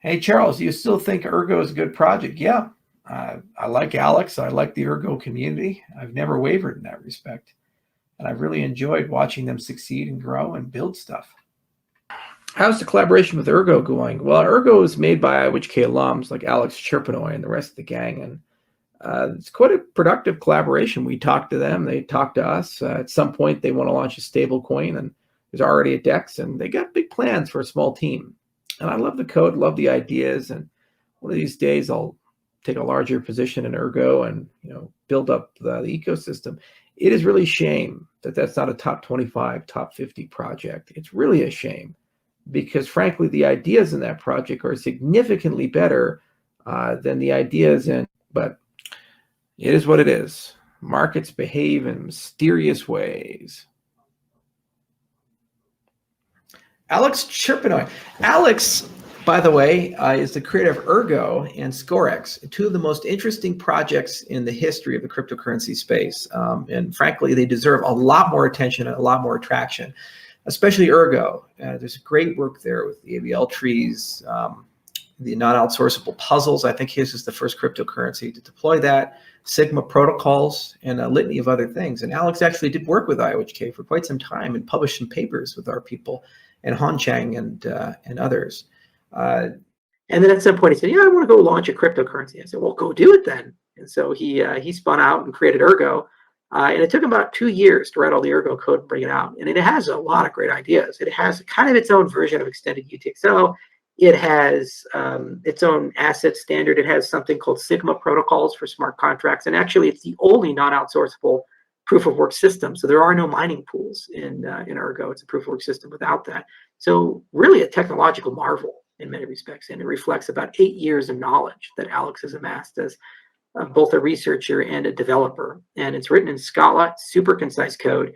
Hey, Charles, do you still think ERGO is a good project? Yeah. I like Alex. I like the ERGO community. I've never wavered in that respect. And I've really enjoyed watching them succeed and grow and build stuff. How's the collaboration with ERGO going? Well, ERGO is made by IWHK alums like Alex Chirpinoy and the rest of the gang. And it's quite a productive collaboration. We talk to them. They talk to us. At some point, they want to launch a stable coin. And there's already a DEX. And they got big plans for a small team. And I love the code, love the ideas. And one of these days, I'll take a larger position in ERGO and build up the ecosystem. It is really a shame that that's not a top 25, top 50 project. It's really a shame because, frankly, the ideas in that project are significantly better than the ideas in. But it is what it is. Markets behave in mysterious ways. Alex Chirpinoy. Alex, by the way, is the creator of ERGO and ScoreX, two of the most interesting projects in the history of the cryptocurrency space. And frankly, they deserve a lot more attention and a lot more attraction, especially ERGO. There's great work there with the AVL trees, the non-outsourceable puzzles. I think his is the first cryptocurrency to deploy that, Sigma protocols, and a litany of other things. And Alex actually did work with IOHK for quite some time and published some papers with our people and Han Chang and others. And then at some point he said, I want to go launch a cryptocurrency. I said, well, go do it then. And so he spun out and created ERGO. And it took him about 2 years to write all the ERGO code and bring it out. And it has a lot of great ideas. It has kind of its own version of extended UTXO. It has its own asset standard. It has something called Sigma protocols for smart contracts. And actually, it's the only non-outsourceable proof of work system. So there are no mining pools in ERGO. It's a proof of work system without that. So really a technological marvel in many respects. And it reflects about 8 years of knowledge that Alex has amassed as both a researcher and a developer. And it's written in Scala, super concise code.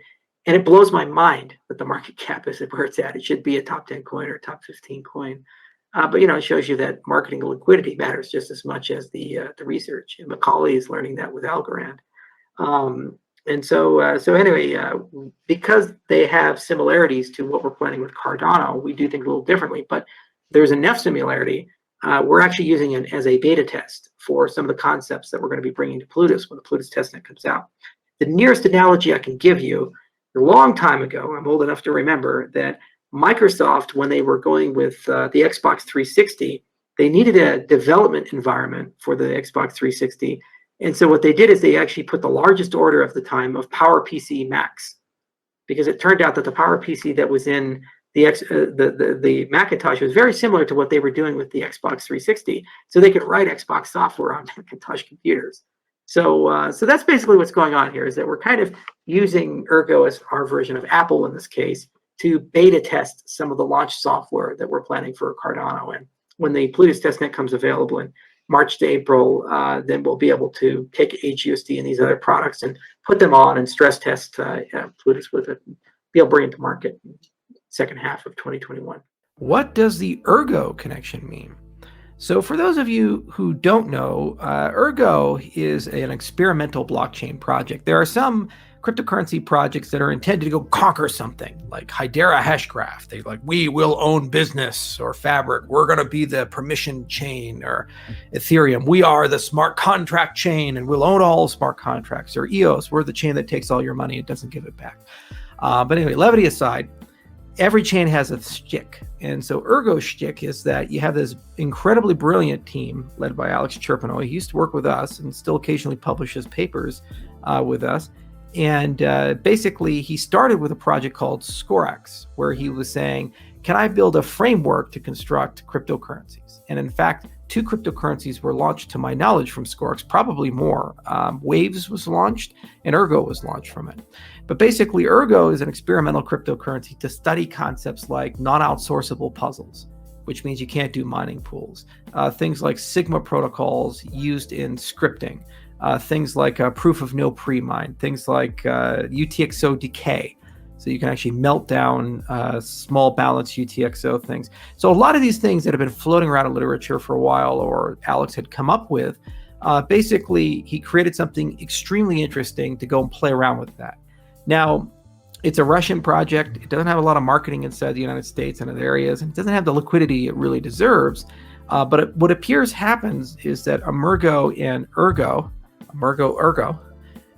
And it blows my mind that the market cap is where it's at. It should be a top 10 coin or a top 15 coin. But it shows you that marketing and liquidity matters just as much as the research. And Macaulay is learning that with Algorand. And so anyway, because they have similarities to what we're planning with Cardano, we do things a little differently. But there's enough similarity. We're actually using it as a beta test for some of the concepts that we're going to be bringing to Plutus when the Plutus testnet comes out. The nearest analogy I can give you, a long time ago, I'm old enough to remember that Microsoft, when they were going with the Xbox 360, they needed a development environment for the Xbox 360. And so what they did is they actually put the largest order of the time of PowerPC Macs, because it turned out that the PowerPC that was in the Macintosh was very similar to what they were doing with the Xbox 360. So they could write Xbox software on Macintosh computers. So that's basically what's going on here, is that we're kind of using ERGO as our version of Apple in this case to beta test some of the launch software that we're planning for Cardano. And when the Plutus testnet comes available in March to April, then we'll be able to take HUSD and these other products and put them on and stress test Plutus with it, and be able to bring it to market in the second half of 2021. What does the ERGO connection mean? So for those of you who don't know, ERGO is an experimental blockchain project. There are some cryptocurrency projects that are intended to go conquer something, like Hydera Hashgraph. They we will own business, or Fabric, we're going to be the permission chain, or Ethereum, we are the smart contract chain and we'll own all smart contracts, or EOS, we're the chain that takes all your money and doesn't give it back. But anyway, levity aside, every chain has a shtick. And so ERGO's shtick is that you have this incredibly brilliant team led by Alex Chirpinoy. He used to work with us and still occasionally publishes papers with us. And basically, he started with a project called ScoreX, where he was saying, can I build a framework to construct cryptocurrencies? And in fact, 2 cryptocurrencies were launched, to my knowledge, from ScoreX, probably more. Waves was launched, and ERGO was launched from it. But basically, ERGO is an experimental cryptocurrency to study concepts like non-outsourceable puzzles, which means you can't do mining pools. Things like Sigma protocols used in scripting. Things like proof of no pre-mine, things like UTXO decay. So you can actually melt down small balance UTXO things. So a lot of these things that have been floating around in literature for a while, or Alex had come up with, basically he created something extremely interesting to go and play around with that. Now, it's a Russian project. It doesn't have a lot of marketing inside the United States and other areas, and it doesn't have the liquidity it really deserves. But what appears happens is that ERGO and ERGO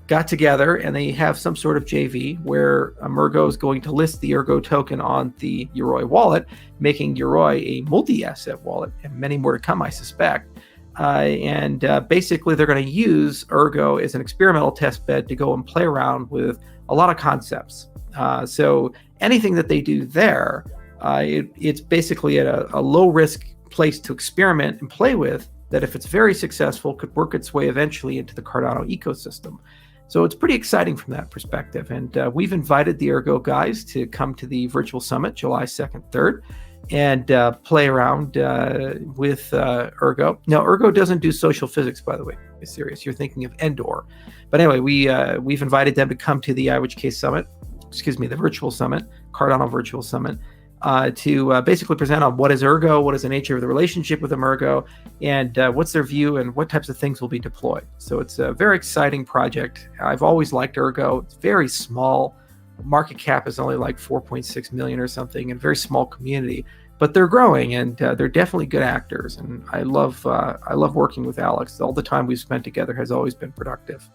got together and they have some sort of JV where ERGO is going to list the ERGO token on the Yoroi wallet, making Yoroi a multi-asset wallet, and many more to come, I suspect. Basically, they're going to use ERGO as an experimental test bed to go and play around with a lot of concepts. So anything that they do there, it's basically at a low-risk place to experiment and play with that, if it's very successful, could work its way eventually into the Cardano ecosystem. So it's pretty exciting from that perspective. And we've invited the ERGO guys to come to the virtual summit July 2nd, 3rd, and play around with ERGO. Now, ERGO doesn't do social physics, by the way. It's serious. You're thinking of Endor. But anyway, we've invited them to come to the the virtual summit, Cardano virtual summit, to basically present on what is ERGO, what is the nature of the relationship with ERGO, and what's their view and what types of things will be deployed. So it's a very exciting project. I've always liked ERGO. It's very small. Market cap is only like 4.6 million or something, and very small community. But they're growing, and they're definitely good actors. And I love working with Alex. All the time we've spent together has always been productive.